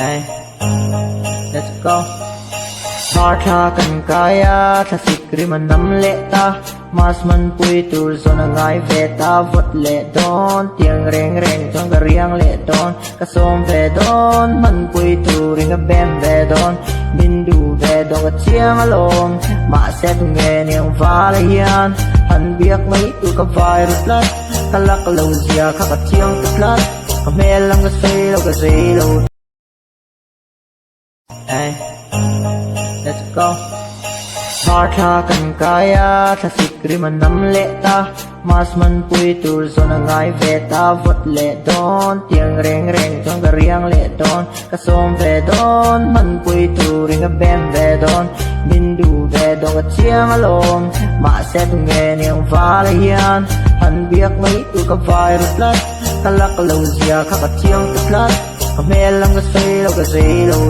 Hey, let's go. Tha kan kaya tha sikri man nam le ta mas man pui tur zona ngai ve ta vot le don tiang reng reng chong ka riang le don ka som ve don man pui tur ring a bem ve don min du ve don ka chiang along ma se tu nge niang va la hian han biak mai tu ka vai ru plat ka lak lo zia ka chiang tu plat ka mel lang ka sei lo Hey, let's go. Tha kan kaya tha sikri man nam le ta mas man pui tur zona ngai ve ta vot le don tiang reng reng chong ka riang le don ka som ve don man pui tur ring a bem ve don min du ve don ka chiang along ma se tu nge niang va la hian han biak mai tu ka vai ru plat ka lak lo zia ka chiang tu plat ka mel lang ka sei lo